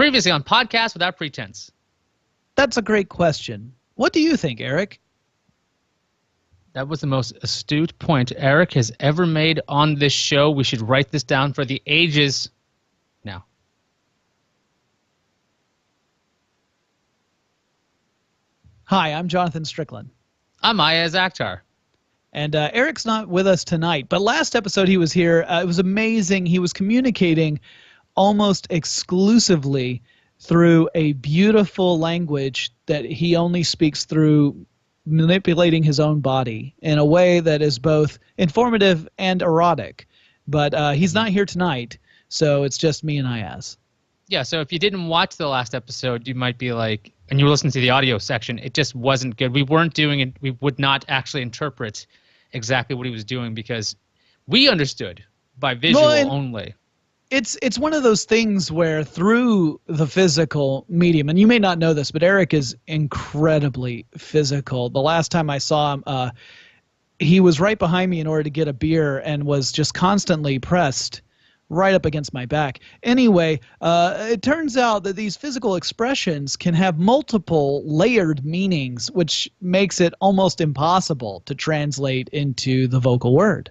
Previously on Podcast Without Pretense. That's a great question. What do you think, Eric? That was the most astute point Eric has ever made on this show. We should write this down for the ages now. Hi, I'm Jonathan Strickland. I'm Ayaz Akhtar. And Eric's not with us tonight, but last episode he was here. It was amazing. He was communicating almost exclusively through a beautiful language that he only speaks through manipulating his own body in a way that is both informative and erotic. But he's not here tonight, so it's just me and Ayaz. Yeah, so if you didn't watch the last episode, you might be like, and you were listening to the audio section, it just wasn't good. We weren't doing it. We would not actually interpret exactly what he was doing because we understood by visual only. It's one of those things where through the physical medium, and you may not know this, but Eric is incredibly physical. The last time I saw him, he was right behind me in order to get a beer and was just constantly pressed right up against my back. Anyway, it turns out that these physical expressions can have multiple layered meanings, which makes it almost impossible to translate into the vocal word.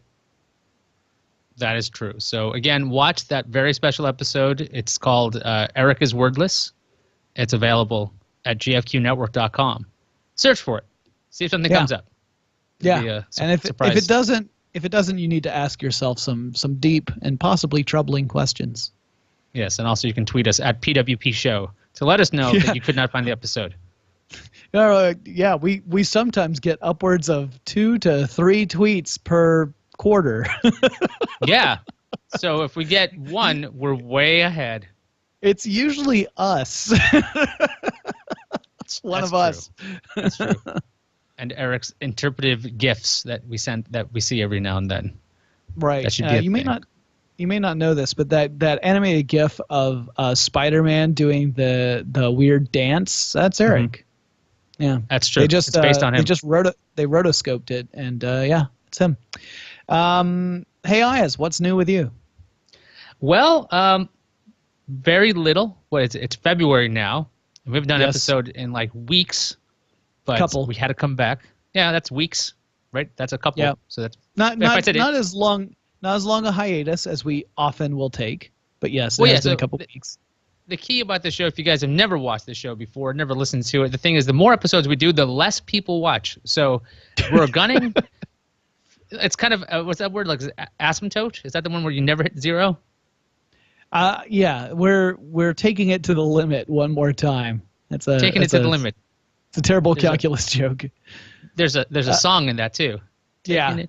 That is true. So again, watch that very special episode. It's called Eric is Wordless. It's available at gfqnetwork.com. Search for it. See if something comes up. And if it doesn't, you need to ask yourself some deep and possibly troubling questions. Yes, and also you can tweet us at PWP Show to let us know that you could not find the episode. We sometimes get upwards of 2 to 3 tweets per quarter. Yeah. So if we get one, we're way ahead. It's usually us. It's one of us. That's true. And Eric's interpretive gifs that we see every now and then. Right. That should be you may not know this, but that animated GIF of Spider-Man doing the weird dance, that's Eric. Mm-hmm. Yeah. That's true. It's based on him. They rotoscoped it, and it's him. Hey, Ayaz, what's new with you? Well, very little. It's February now, and we haven't done an episode in like weeks, but we had to come back. Yeah, that's weeks, right? That's a couple. Yeah. So that's not as long a hiatus as we often will take, but yes, it has been a couple weeks. The key about the show, if you guys have never watched the show before, never listened to it, the thing is, the more episodes we do, the less people watch. So we're gunning. It's kind of what's that word, like asymptote? Is that the one where you never hit zero? Yeah, we're taking it to the limit one more time. Taking it to the limit. It's a terrible calculus joke. There's a song in that too. Yeah,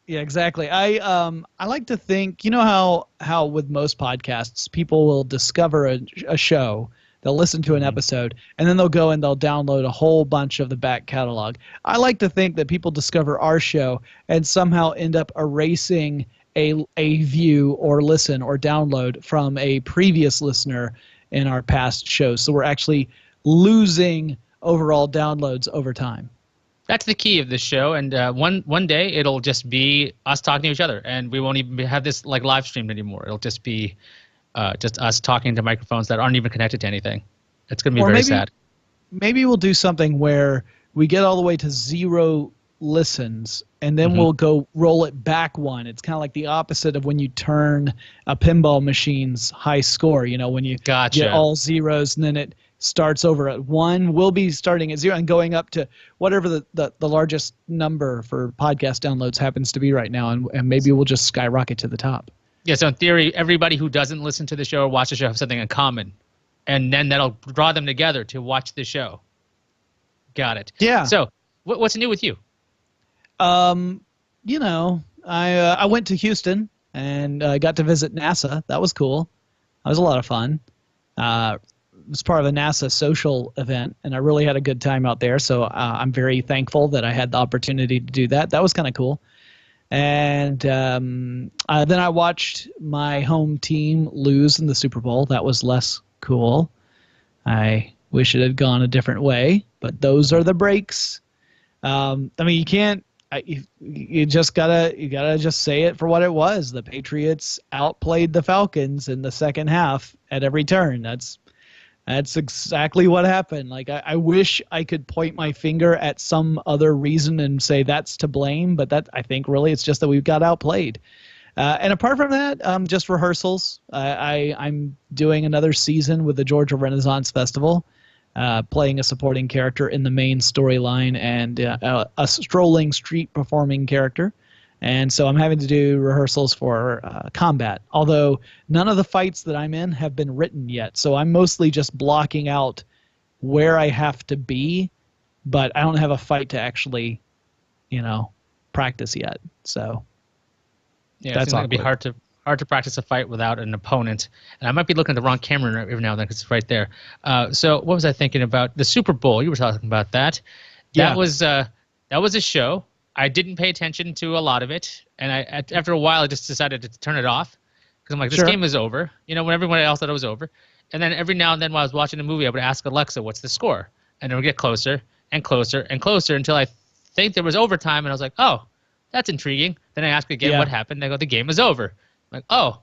exactly. I like to think, you know how with most podcasts, people will discover a show. They'll listen to an episode, and then they'll go and they'll download a whole bunch of the back catalog. I like to think that people discover our show and somehow end up erasing a view or listen or download from a previous listener in our past shows. So we're actually losing overall downloads over time. That's the key of this show, and one day it'll just be us talking to each other, and we won't even have this like live streamed anymore. It'll just be just us talking to microphones that aren't even connected to anything. It's going to be very sad. Maybe we'll do something where we get all the way to 0 listens, and then we'll go roll it back one. It's kind of like the opposite of when you turn a pinball machine's high score. You know, when you get all zeros and then it starts over at 1. We'll be starting at 0 and going up to whatever the largest number for podcast downloads happens to be right now, and maybe we'll just skyrocket to the top. Yeah, so in theory, everybody who doesn't listen to the show or watch the show have something in common, and then that'll draw them together to watch the show. Got it. Yeah. So what's new with you? I went to Houston and got to visit NASA. That was cool. That was a lot of fun. It was part of a NASA social event, and I really had a good time out there. So I'm very thankful that I had the opportunity to do that. That was kind of cool. And then I watched my home team lose in the Super Bowl. That was less cool. I wish it had gone a different way, but those are the breaks. You can't you gotta just say it for what it was. The Patriots outplayed the Falcons in the second half at every turn. That's exactly what happened. Like I wish I could point my finger at some other reason and say that's to blame, but that I think really it's just that we've got outplayed. And apart from that, just rehearsals. I'm doing another season with the Georgia Renaissance Festival, playing a supporting character in the main storyline and a strolling street performing character. And so I'm having to do rehearsals for combat, although none of the fights that I'm in have been written yet. So I'm mostly just blocking out where I have to be, but I don't have a fight to actually, practice yet. So yeah, that's it's going to be hard to practice a fight without an opponent. And I might be looking at the wrong camera every now and then because it's right there. So what was I thinking about? The Super Bowl. You were talking about that. That was a show. I didn't pay attention to a lot of it, and after a while I just decided to turn it off because I'm like, this game is over. When everyone else thought it was over. And then every now and then while I was watching a movie, I would ask Alexa, what's the score? And it would get closer and closer and closer until I think there was overtime, and I was like, oh, that's intriguing. Then I ask again what happened. They go, the game is over. I'm like, oh,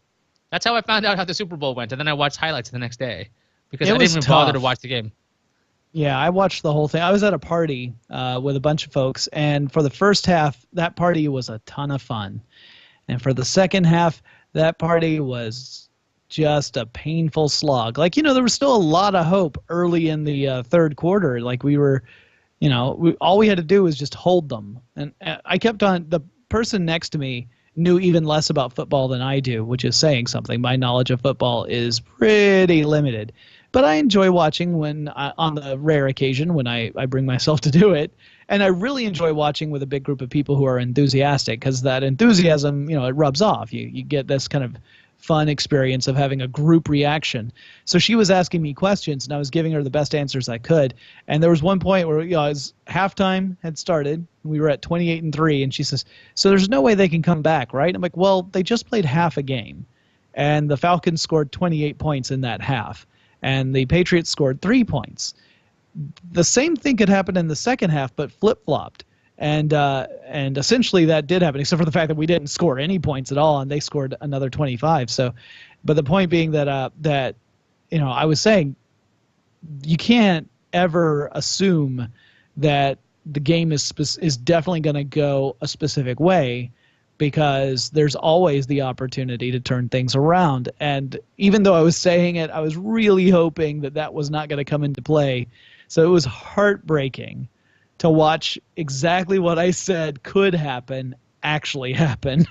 that's how I found out how the Super Bowl went. And then I watched highlights the next day because I didn't even bother to watch the game. Yeah, I watched the whole thing. I was at a party with a bunch of folks, and for the first half, that party was a ton of fun. And for the second half, that party was just a painful slog. Like, there was still a lot of hope early in the third quarter. Like we were, all we had to do was just hold them. And I kept on, the person next to me knew even less about football than I do, which is saying something. My knowledge of football is pretty limited. But I enjoy watching on the rare occasion when I bring myself to do it. And I really enjoy watching with a big group of people who are enthusiastic because that enthusiasm, it rubs off. You get this kind of fun experience of having a group reaction. So she was asking me questions, and I was giving her the best answers I could. And there was one point where as halftime had started, we were at 28-3, and she says, so there's no way they can come back, right? I'm like, well, they just played half a game, and the Falcons scored 28 points in that half. And the Patriots scored 3 points. The same thing could happen in the second half, but flip-flopped. And essentially that did happen, except for the fact that we didn't score any points at all, and they scored another 25. So, but the point being that I was saying you can't ever assume that the game is definitely going to go a specific way, because there's always the opportunity to turn things around. And even though I was saying it, I was really hoping that was not going to come into play. So it was heartbreaking to watch exactly what I said could happen actually happen.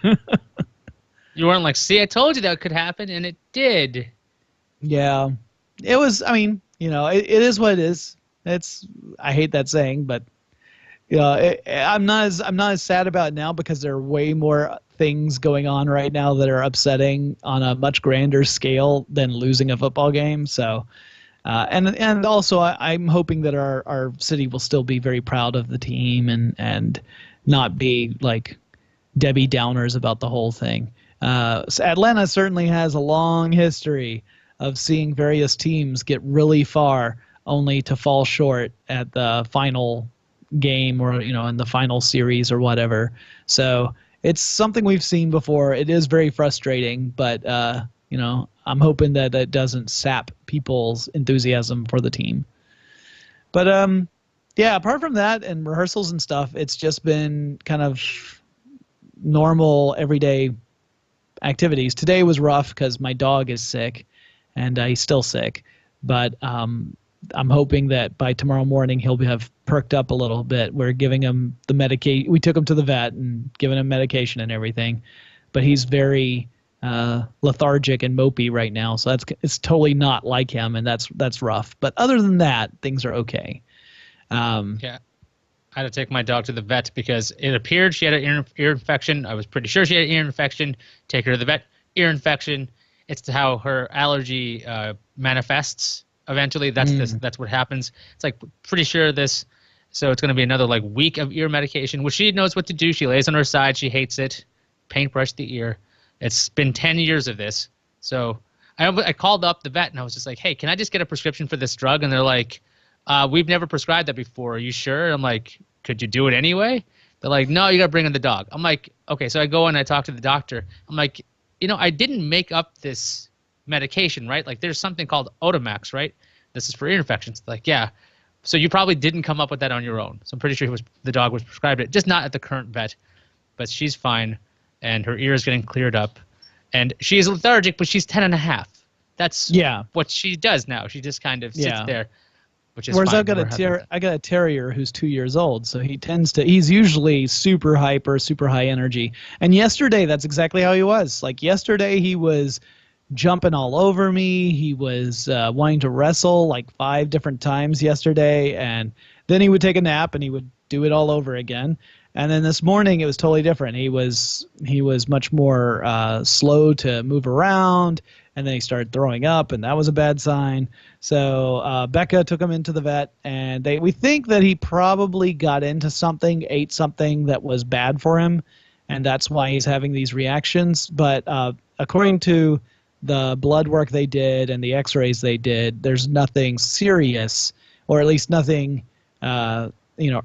You weren't like, see, I told you that could happen, and it did. Yeah. It was, it is what it is. I hate that saying, but I'm not as sad about it now because there are way more things going on right now that are upsetting on a much grander scale than losing a football game. So, and also I'm hoping that our city will still be very proud of the team and not be like Debbie Downers about the whole thing. So Atlanta certainly has a long history of seeing various teams get really far only to fall short at the final game or in the final series or whatever. So it's something we've seen before. It is very frustrating, but I'm hoping that it doesn't sap people's enthusiasm for the team. But apart from that and rehearsals and stuff, it's just been kind of normal everyday activities. Today was rough because my dog is sick and he's still sick, but I'm hoping that by tomorrow morning he'll have perked up a little bit. We're giving him the medication. We took him to the vet and given him medication and everything, but he's very lethargic and mopey right now. So it's totally not like him, and that's rough. But other than that, things are okay. Yeah, I had to take my dog to the vet because it appeared she had an ear infection. I was pretty sure she had an ear infection. Take her to the vet. Ear infection. It's how her allergy manifests. Eventually, that's what happens. It's like pretty sure this. So it's going to be another week of ear medication, which she knows what to do. She lays on her side. She hates it. Paintbrush the ear. It's been 10 years of this. So I called up the vet and I was just like, hey, can I just get a prescription for this drug? And they're like, we've never prescribed that before. Are you sure? I'm like, could you do it anyway? They're like, no, you got to bring in the dog. I'm like, okay. So I go and I talk to the doctor. I'm like, I didn't make up this medication, right? Like there's something called Otamax, right? This is for ear infections. Like, yeah. So you probably didn't come up with that on your own. So I'm pretty sure the dog was prescribed it, just not at the current vet. But she's fine, and her ear is getting cleared up. And she's lethargic, but she's 10 and a half. That's what she does now. She just kind of sits there, which is Whereas fine. I got a terrier who's 2 years old, so he's usually super hyper, super high energy. And yesterday, that's exactly how he was. Like yesterday, he was jumping all over me. He was wanting to wrestle like 5 different times yesterday, and then he would take a nap and he would do it all over again. And then this morning it was totally different. He was much more slow to move around, and then he started throwing up, and that was a bad sign. So Becca took him into the vet, and we think that he probably got into something, ate something that was bad for him, and that's why he's having these reactions. But according to the blood work they did and the x-rays they did, there's nothing serious, or at least nothing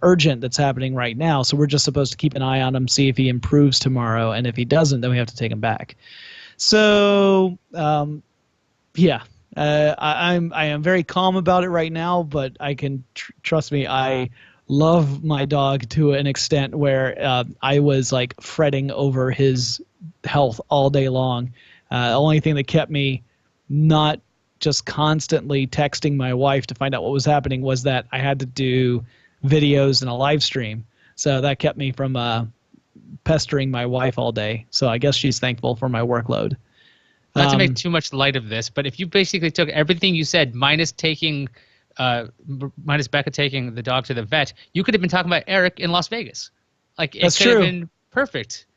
urgent that's happening right now. So we're just supposed to keep an eye on him, see if he improves tomorrow, and if he doesn't, then we have to take him back. So I am very calm about it right now, but I can trust me, I love my dog to an extent where I was like fretting over his health all day long. The only thing that kept me not just constantly texting my wife to find out what was happening was that I had to do videos and a live stream. So that kept me from pestering my wife all day. So I guess she's thankful for my workload. Not to make too much light of this, but if you basically took everything you said minus Becca taking the dog to the vet, you could have been talking about Eric in Las Vegas. Like it could have been perfect.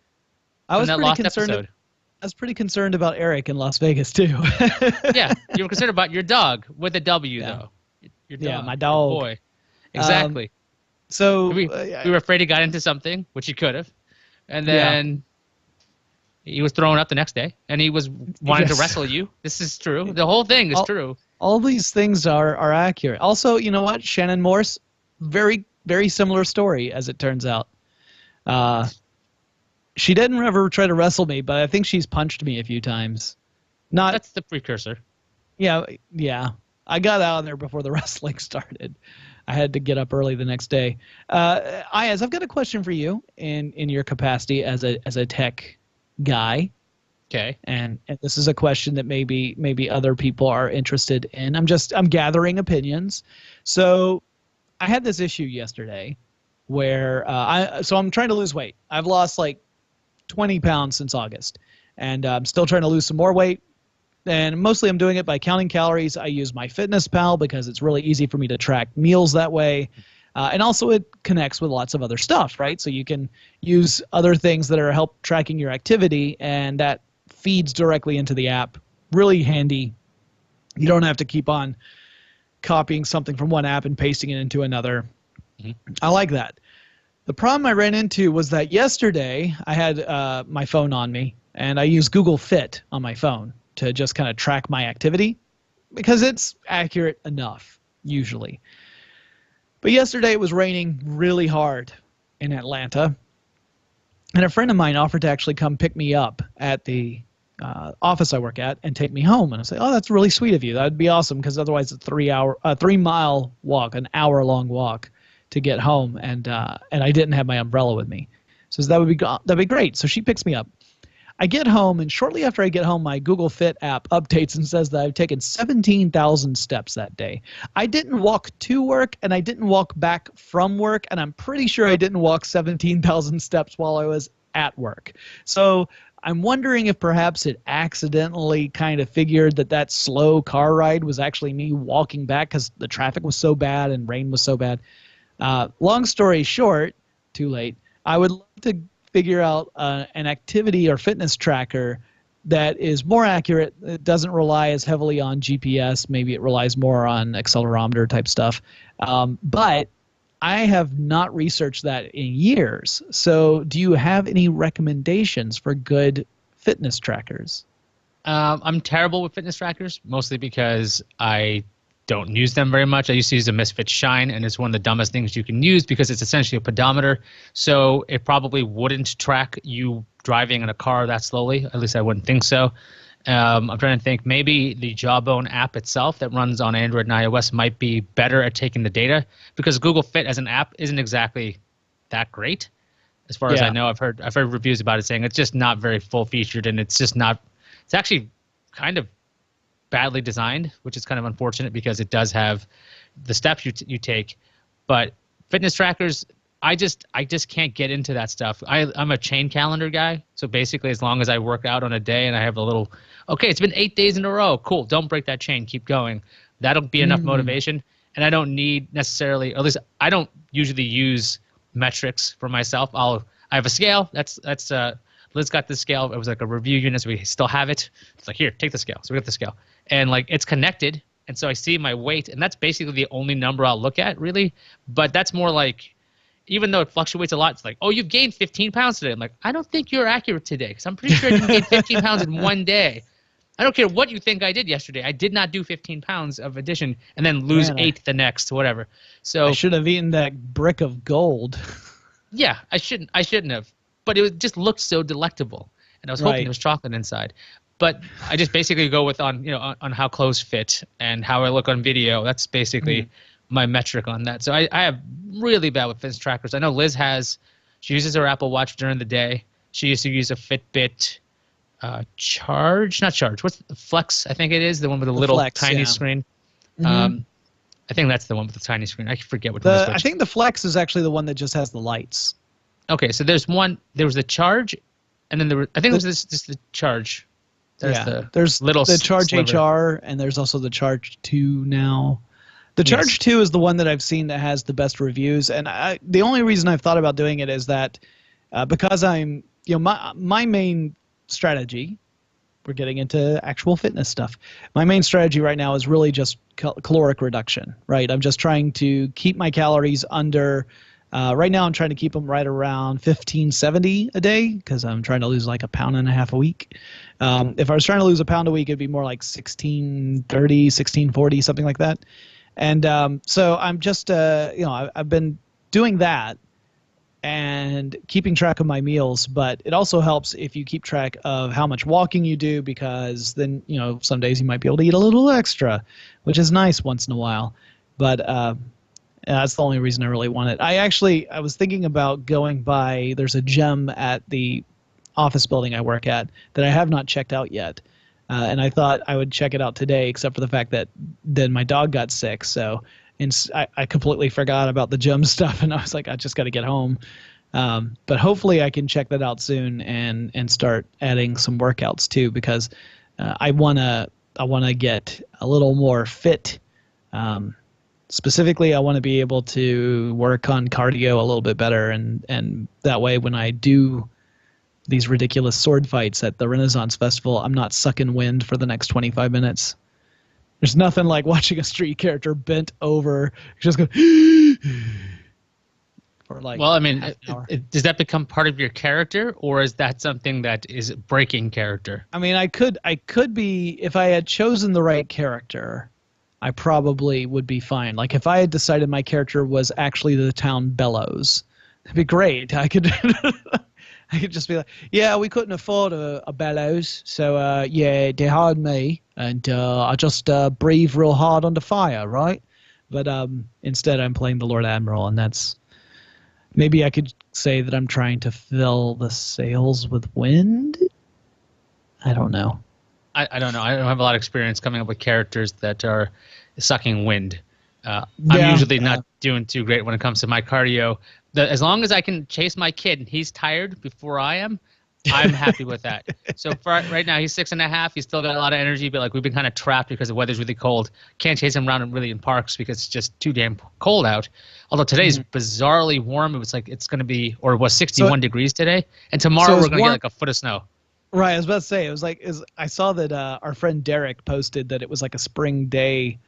I was pretty concerned. I was pretty concerned about Eric in Las Vegas too. Yeah, you were concerned about your dog with a W though. Your dog, my dog. Your boy. Exactly. So we were afraid he got into something, which he could have, and then he was thrown up the next day, and he was wanting to wrestle you. This is true. The whole thing is true. All these things are accurate. Also, you know what? Shannon Morse, very, very similar story, as it turns out. She didn't ever try to wrestle me, but I think she's punched me a few times. That's the precursor. Yeah. I got out of there before the wrestling started. I had to get up early the next day. Ayaz, I've got a question for you in your capacity as a tech guy. Okay. And this is a question that maybe other people are interested in. I'm gathering opinions. So I had this issue yesterday where I'm trying to lose weight. I've lost like 20 pounds since August, and I'm still trying to lose some more weight. And mostly I'm doing it by counting calories. I use MyFitnessPal because it's really easy for me to track meals that way. And also it connects with lots of other stuff, right? So you can use other things that are help tracking your activity, and that feeds directly into the app. Really handy. You don't have to keep on copying something from one app and pasting it into another. Mm-hmm. I like that. The problem I ran into was that yesterday I had my phone on me, and I use Google Fit on my phone to just kind of track my activity because it's accurate enough usually. But yesterday it was raining really hard in Atlanta, and a friend of mine offered to actually come pick me up at the office I work at and take me home. And I say, oh, that's really sweet of you. That'd be awesome, because otherwise it's a 3 mile walk, an hour-long walk to get home, and I didn't have my umbrella with me. So that'd be great. So she picks me up. I get home, and shortly after I get home, my Google Fit app updates and says that I've taken 17,000 steps that day. I didn't walk to work, and I didn't walk back from work, and I'm pretty sure I didn't walk 17,000 steps while I was at work. So I'm wondering if perhaps it accidentally kind of figured that slow car ride was actually me walking back because the traffic was so bad and rain was so bad. Long story short, too late, I would love to figure out an activity or fitness tracker that is more accurate. It doesn't rely as heavily on GPS. Maybe it relies more on accelerometer type stuff. But I have not researched that in years. So do you have any recommendations for good fitness trackers? I'm terrible with fitness trackers, mostly because I don't use them very much. I used to use the Misfit Shine, and it's one of the dumbest things you can use because it's essentially a pedometer. So it probably wouldn't track you driving in a car that slowly. At least I wouldn't think so. I'm trying to think. Maybe the Jawbone app itself that runs on Android and iOS might be better at taking the data, because Google Fit as an app isn't exactly that great. As far as I know, I've heard reviews about it saying it's just not very full featured, and it's just not. It's actually kind of badly designed, which is kind of unfortunate because it does have the steps you take. But fitness trackers, I just can't get into that stuff. I'm a chain calendar guy, so basically as long as I work out on a day and I have a little, okay, it's been 8 days in a row, cool, don't break that chain, keep going. That'll be enough motivation, and I don't need necessarily, or at least I don't usually use metrics for myself. I have a scale. That's Liz got the scale. It was like a review unit, so we still have it. It's like, here, take the scale. So we got the scale, and like it's connected, and so I see my weight, and that's basically the only number I'll look at, really. But that's more like, even though it fluctuates a lot, it's like, oh, you've gained 15 pounds today. I'm like, I don't think you're accurate today, because I'm pretty sure I didn't gain 15 pounds in one day. I don't care what you think I did yesterday. I did not do 15 pounds of addition and then lose 8 the next, whatever. So I should have eaten that brick of gold. Yeah, I shouldn't have. But it just looked so delectable, and I was hoping there was chocolate inside. But I just basically go with on how clothes fit and how I look on video. That's basically my metric on that. So I have really bad with fitness trackers. I know Liz she uses her Apple Watch during the day. She used to use a Fitbit not Charge. What's the Flex? I think it is the one with the little Flex, tiny screen. I think that's the one with the tiny screen. I forget what I think the Flex is actually the one that just has the lights. Okay, so there's one. There was the Charge, and then I think it was just the Charge. There's little the Charge sliver. HR, and there's also the Charge 2 now. The Charge 2 is the one that I've seen that has the best reviews, and the only reason I've thought about doing it is that because I'm, my main strategy, we're getting into actual fitness stuff. My main strategy right now is really just caloric reduction, right? I'm just trying to keep my calories under. Right now, I'm trying to keep them right around 1570 a day because I'm trying to lose like 1.5 pounds a week. If I was trying to lose 1 pound a week, it'd be more like 1630, 1640, something like that. And so I'm just, I've been doing that and keeping track of my meals, but it also helps if you keep track of how much walking you do, because then, some days you might be able to eat a little extra, which is nice once in a while. But that's the only reason I really want it. I was thinking about going by, there's a gym at the office building I work at that I have not checked out yet. And I thought I would check it out today, except for the fact that then my dog got sick. So I completely forgot about the gym stuff, and I was like, I just got to get home. But hopefully I can check that out soon and start adding some workouts too, because I wanna get a little more fit. Specifically, I want to be able to work on cardio a little bit better, and that way when I do these ridiculous sword fights at the Renaissance Festival, I'm not sucking wind for the next 25 minutes. There's nothing like watching a street character bent over, just go. For like. Well, I mean, does that become part of your character, or is that something that is breaking character? I mean, I could be, if I had chosen the right character, I probably would be fine. Like if I had decided my character was actually the town Bellows, it'd be great. I could. I could just be like, yeah, we couldn't afford a bellows, so yeah, they hired me, and I just breathe real hard under fire, right? But instead, I'm playing the Lord Admiral, and that's, maybe I could say that I'm trying to fill the sails with wind. I don't know. I don't know. I don't have a lot of experience coming up with characters that are sucking wind. I'm usually not doing too great when it comes to my cardio. As long as I can chase my kid and he's tired before I am, I'm happy with that. So right now he's 6.5. He's still got a lot of energy, but like we've been kind of trapped because the weather's really cold. Can't chase him around really in parks because it's just too damn cold out. Although today's bizarrely warm. It was like it's going to be, or it was 61 degrees today, and tomorrow we're going to get like a foot of snow. Right, I was about to say, it was like, I saw that our friend Derek posted that it was like a spring day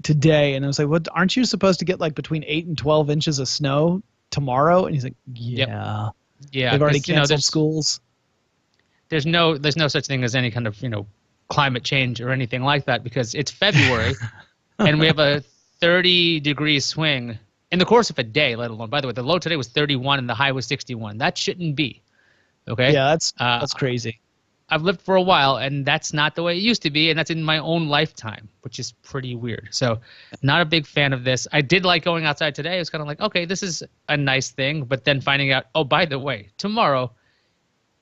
today, and I was like, "What? Aren't you supposed to get like between 8 and 12 inches of snow tomorrow?" And he's like, "Yeah, yeah, they've already canceled schools." There's no such thing as any kind of climate change or anything like that because it's February, and we have a 30-degree swing in the course of a day, let alone. By the way, the low today was 31 and the high was 61. That shouldn't be. Okay. Yeah, that's crazy. I've lived for a while, and that's not the way it used to be, and that's in my own lifetime, which is pretty weird. So, not a big fan of this. I did like going outside today. It was kind of like, okay, this is a nice thing, but then finding out, oh, by the way, tomorrow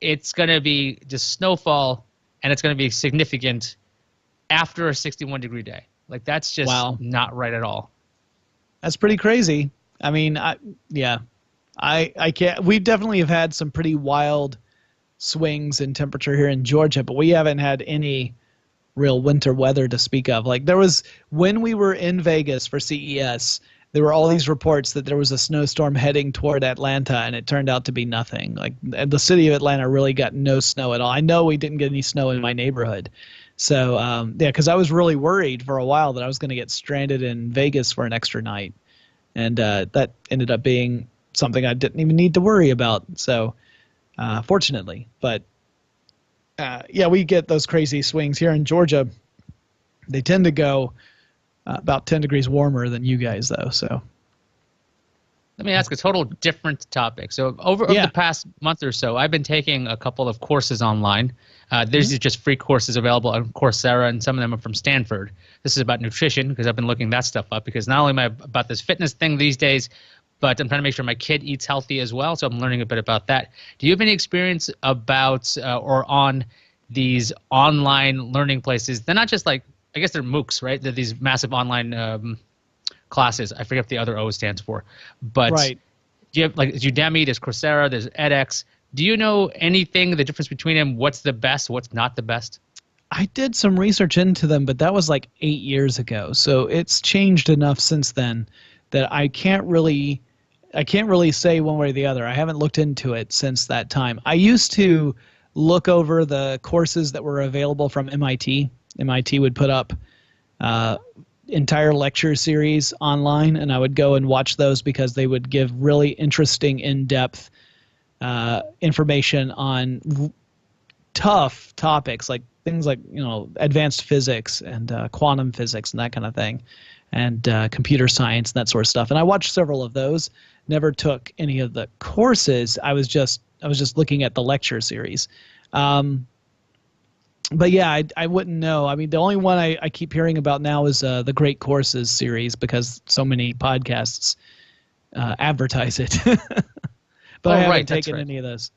it's going to be just snowfall, and it's going to be significant after a 61-degree day. Like, that's just not right at all. That's pretty crazy. I mean, I can't. We definitely have had some pretty wild swings in temperature here in Georgia, but we haven't had any real winter weather to speak of. Like, there was, when we were in Vegas for CES, there were all these reports that there was a snowstorm heading toward Atlanta, and it turned out to be nothing. Like, the city of Atlanta really got no snow at all. I know we didn't get any snow in my neighborhood. So, yeah, because I was really worried for a while that I was going to get stranded in Vegas for an extra night. And that ended up being something I didn't even need to worry about. So, fortunately. But, yeah, we get those crazy swings here in Georgia. They tend to go about 10 degrees warmer than you guys, though. So, let me ask a total different topic. So over the past month or so, I've been taking a couple of courses online. There's just free courses available on Coursera, and some of them are from Stanford. This is about nutrition, because I've been looking that stuff up, because not only am I about this fitness thing these days, but I'm trying to make sure my kid eats healthy as well, so I'm learning a bit about that. Do you have any experience about or on these online learning places? They're not just like, I guess they're MOOCs, right? They're these massive online classes. I forget what the other O stands for. But right. Do you have, like, Udemy, there's Coursera, there's edX. Do you know anything, the difference between them? What's the best, what's not the best? I did some research into them, but that was like 8 years ago. So it's changed enough since then that I can't really say one way or the other. I haven't looked into it since that time. I used to look over the courses that were available from MIT. MIT would put up entire lecture series online, and I would go and watch those because they would give really interesting, in-depth information on tough topics, like things like, advanced physics and quantum physics and that kind of thing, and computer science and that sort of stuff. And I watched several of those. Never took any of the courses. I was just looking at the lecture series. But yeah, I wouldn't know. I mean, the only one I keep hearing about now is the Great Courses series, because so many podcasts advertise it. But I haven't taken any of those.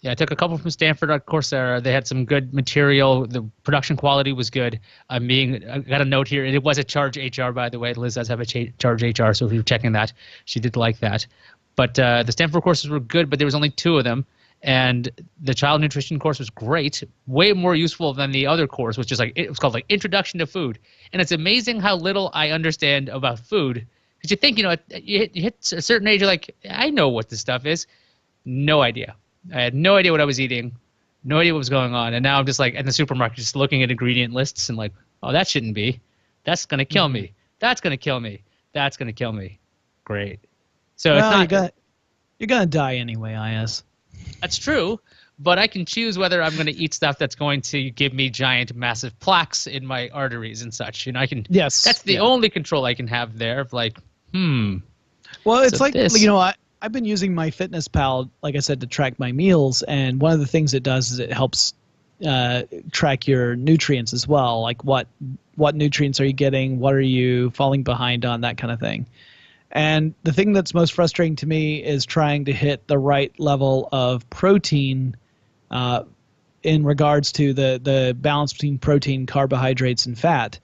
Yeah, I took a couple from Stanford on Coursera. They had some good material. The production quality was good. I got a note here. It was a Charge HR, by the way. Liz does have a Charge HR, so if you're checking that, she did like that. But the Stanford courses were good, but there was only 2 of them. And the child nutrition course was great, way more useful than the other course, which is it was called Introduction to Food. And it's amazing how little I understand about food. Because you think, you hit a certain age, you're like, I know what this stuff is. No idea. I had no idea what I was eating, no idea what was going on. And now I'm just like in the supermarket, just looking at ingredient lists and like, oh, that shouldn't be. That's going to kill me. That's going to kill me. That's going to kill me. Great. So it's not. You're going to die anyway, IS. That's true, but I can choose whether I'm going to eat stuff that's going to give me giant, massive plaques in my arteries and such. I can. Yes. That's the only control I can have there. Of like, Well, it's so like I've been using MyFitnessPal, like I said, to track my meals, and one of the things it does is it helps track your nutrients as well. Like what nutrients are you getting? What are you falling behind on? That kind of thing. And the thing that's most frustrating to me is trying to hit the right level of protein in regards to the balance between protein, carbohydrates, and fat,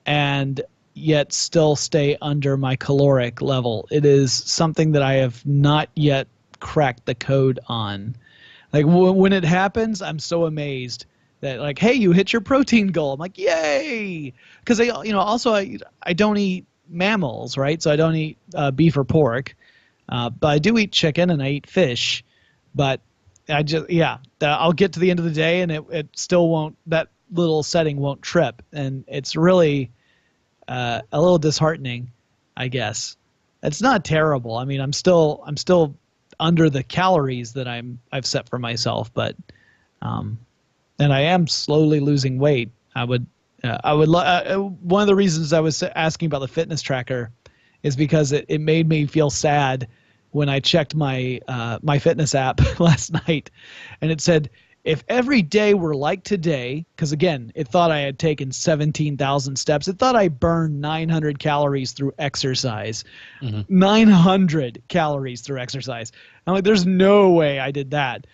and yet still stay under my caloric level. It is something that I have not yet cracked the code on. Like when it happens, I'm so amazed that like, hey, you hit your protein goal. I'm like, yay! Because I don't eat mammals, right? So I don't eat beef or pork, but I do eat chicken and I eat fish. But I'll get to the end of the day and it still won't. That little setting won't trip, and it's really a little disheartening, I guess. It's not terrible. I mean, I'm still under the calories that I've set for myself, but and I am slowly losing weight. I would One of the reasons I was asking about the fitness tracker is because it made me feel sad when I checked my my fitness app last night, and it said, if every day were like today, because again, it thought I had taken 17,000 steps. It thought I burned 900 calories through exercise. 900 calories through exercise. I'm like, there's no way I did that.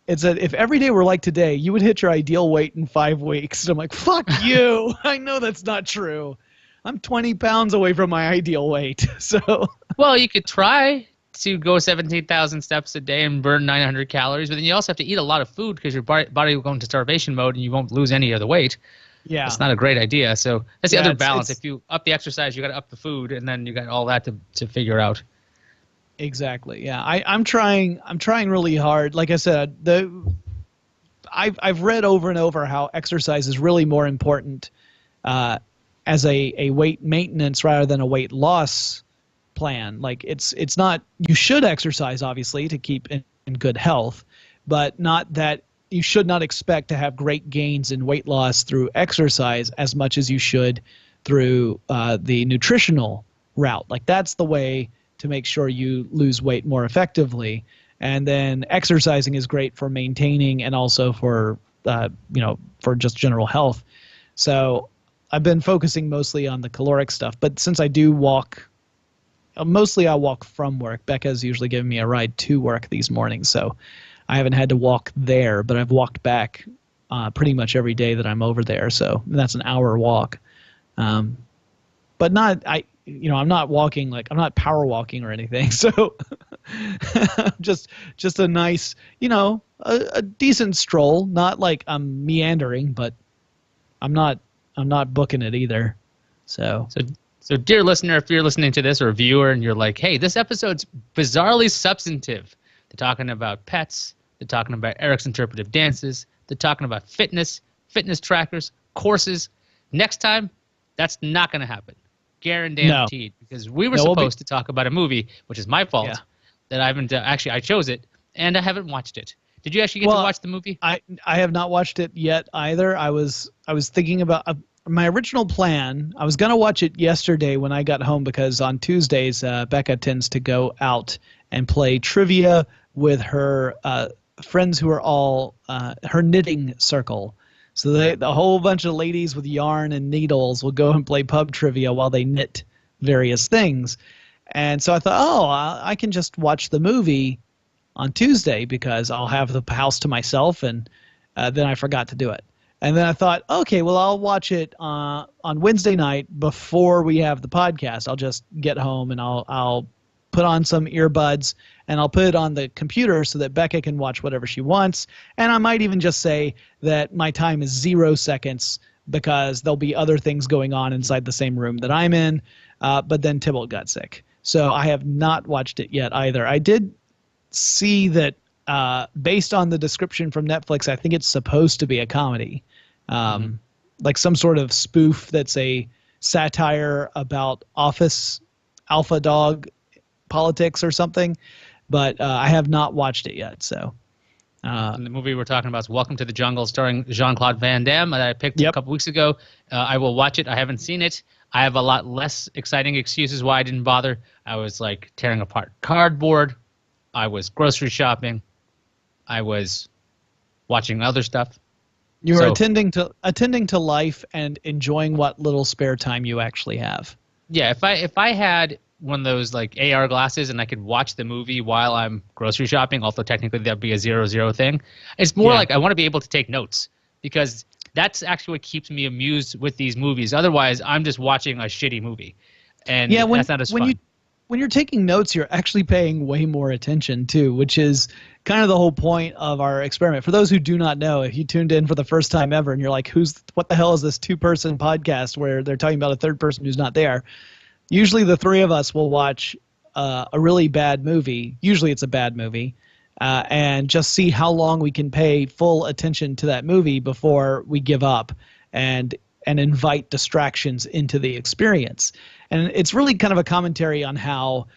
It said, if every day were like today, you would hit your ideal weight in 5 weeks. And I'm like, fuck you. I know that's not true. I'm 20 pounds away from my ideal weight. So, well, you could try to go 17,000 steps a day and burn 900 calories, but then you also have to eat a lot of food because your body will go into starvation mode and you won't lose any of the weight. Yeah. It's not a great idea. So that's the other balance. If you up the exercise, you got to up the food, and then you got all that to figure out. Exactly. Yeah. I'm trying really hard. Like I said, I've read over and over how exercise is really more important as a weight maintenance rather than a weight loss plan. Like it's not, you should exercise obviously to keep in good health, but not that you should not expect to have great gains in weight loss through exercise as much as you should through the nutritional route. Like that's the way to make sure you lose weight more effectively. And then exercising is great for maintaining and also for for just general health. So I've been focusing mostly on the caloric stuff, but since I do walk, mostly I walk from work. Becca's usually giving me a ride to work these mornings, so I haven't had to walk there, but I've walked back pretty much every day that I'm over there. So that's an hour walk, but I'm not walking, like I'm not power walking or anything. So just a nice, a decent stroll. Not like I'm meandering, but I'm not booking it either. So dear listener, if you're listening to this or a viewer and you're like, hey, this episode's bizarrely substantive. They're talking about pets. They're talking about Eric's interpretive dances. They're talking about fitness trackers, courses. Next time, that's not going to happen. Guaranteed. No. Because we were supposed to talk about a movie, which is my fault, that I haven't actually, I chose it, and I haven't watched it. Did you actually get to watch the movie? I have not watched it yet either. I was thinking about my original plan. I was going to watch it yesterday when I got home because on Tuesdays, Becca tends to go out and play trivia with her friends who are all her knitting circle. So the whole bunch of ladies with yarn and needles will go and play pub trivia while they knit various things. And so I thought, I can just watch the movie on Tuesday because I'll have the house to myself, and then I forgot to do it. And then I thought, okay, well, I'll watch it on Wednesday night before we have the podcast. I'll just get home and I'll put on some earbuds and I'll put it on the computer so that Becca can watch whatever she wants. And I might even just say that my time is 0 seconds because there'll be other things going on inside the same room that I'm in. But then Tybalt got sick. So I have not watched it yet either. I did see that based on the description from Netflix, I think it's supposed to be a comedy. Like some sort of spoof that's a satire about office alpha dog politics or something. But I have not watched it yet. So and the movie we're talking about is Welcome to the Jungle, starring Jean-Claude Van Damme, that I picked a couple weeks ago. I will watch it. I haven't seen it. I have a lot less exciting excuses why I didn't bother. I was like tearing apart cardboard. I was grocery shopping. I was watching other stuff. You were attending to life and enjoying what little spare time you actually have. Yeah, if I had one of those like AR glasses and I could watch the movie while I'm grocery shopping, although technically that'd be a 0-0 thing. It's more like I want to be able to take notes because that's actually what keeps me amused with these movies. Otherwise, I'm just watching a shitty movie, and that's not as fun. When you're taking notes, you're actually paying way more attention too, which is kind of the whole point of our experiment. For those who do not know, if you tuned in for the first time ever and you're like, what the hell is this 2-person podcast where they're talking about a third person who's not there? Usually the three of us will watch a really bad movie. Usually it's a bad movie. And just see how long we can pay full attention to that movie before we give up and invite distractions into the experience. And it's really kind of a commentary on how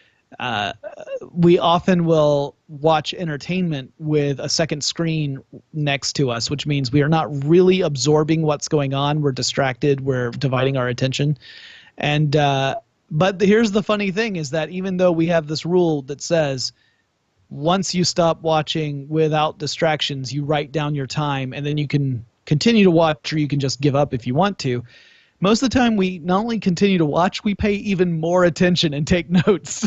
we often will watch entertainment with a second screen next to us, which means we are not really absorbing what's going on. We're distracted. We're dividing our attention. And but here's the funny thing is that even though we have this rule that says once you stop watching without distractions, you write down your time and then you can continue to watch or you can just give up if you want to. Most of the time we not only continue to watch, we pay even more attention and take notes.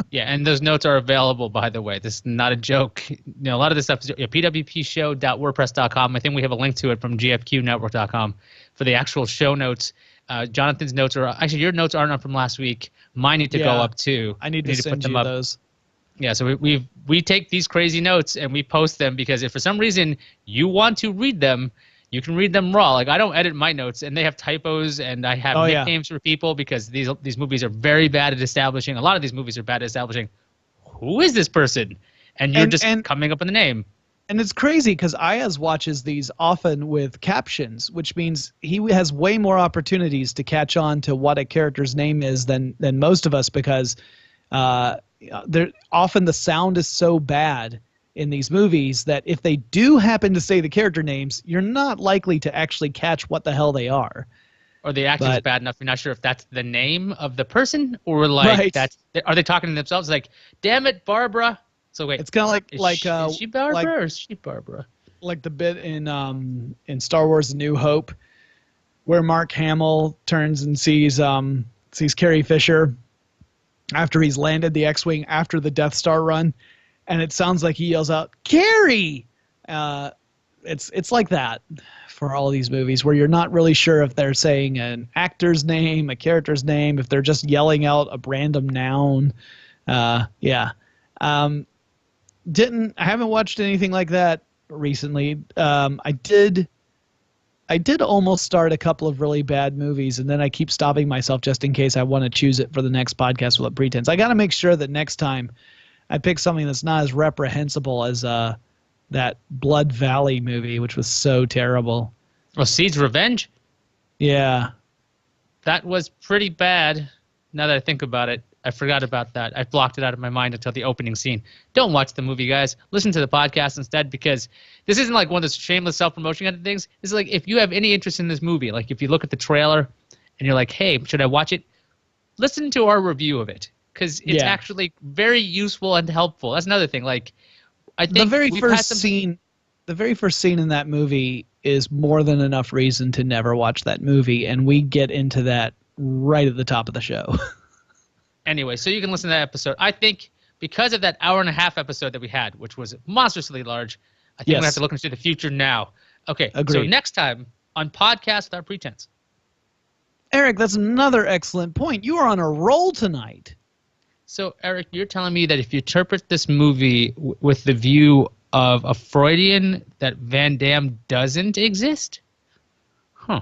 Yeah, and those notes are available, by the way. This is not a joke. A lot of this stuff is pwpshow.wordpress.com. I think we have a link to it from gfqnetwork.com for the actual show notes. Jonathan's notes are actually your notes aren't up from last week. Mine need to go up too. I need to send you those. Yeah, so we take these crazy notes and we post them because if for some reason you want to read them, you can read them raw. Like I don't edit my notes, and they have typos, and I have nicknames for people because these movies are very bad at establishing. A lot of these movies are bad at establishing who is this person, and you're just coming up with a name. And it's crazy because Ayaz watches these often with captions, which means he has way more opportunities to catch on to what a character's name is than most of us because often the sound is so bad in these movies that if they do happen to say the character names, you're not likely to actually catch what the hell they are. Or the acting's bad enough you're not sure if that's the name of the person or like are they talking to themselves like, damn it, Barbara. So wait, it's kind of is she Barbara or is she Barbara? Like the bit in Star Wars: A New Hope, where Mark Hamill turns and sees Carrie Fisher after he's landed the X-wing after the Death Star run. And it sounds like he yells out, "Carrie!" It's like that for all of these movies where you're not really sure if they're saying an actor's name, a character's name, if they're just yelling out a random noun. I haven't watched anything like that recently. I did almost start a couple of really bad movies, and then I keep stopping myself just in case I want to choose it for the next podcast Without Pretense. I got to make sure that next time I pick something that's not as reprehensible as that Blood Valley movie, which was so terrible. Well, Seed's Revenge? Yeah. That was pretty bad, now that I think about it. I forgot about that. I blocked it out of my mind until the opening scene. Don't watch the movie, guys. Listen to the podcast instead because this isn't like one of those shameless self-promotion kind of things. This is like if you have any interest in this movie, like if you look at the trailer and you're like, hey, should I watch it? Listen to our review of it. Because it's actually very useful and helpful. That's another thing. Like, I think the very first scene in that movie is more than enough reason to never watch that movie, and we get into that right at the top of the show. Anyway, so you can listen to that episode. I think because of that hour-and-a-half episode that we had, which was monstrously large, I think we have to look into the future now. Okay, agreed. So next time on Podcast Without Pretense. Eric, that's another excellent point. You are on a roll tonight. So, Eric, you're telling me that if you interpret this movie with the view of a Freudian, that Van Damme doesn't exist? Huh.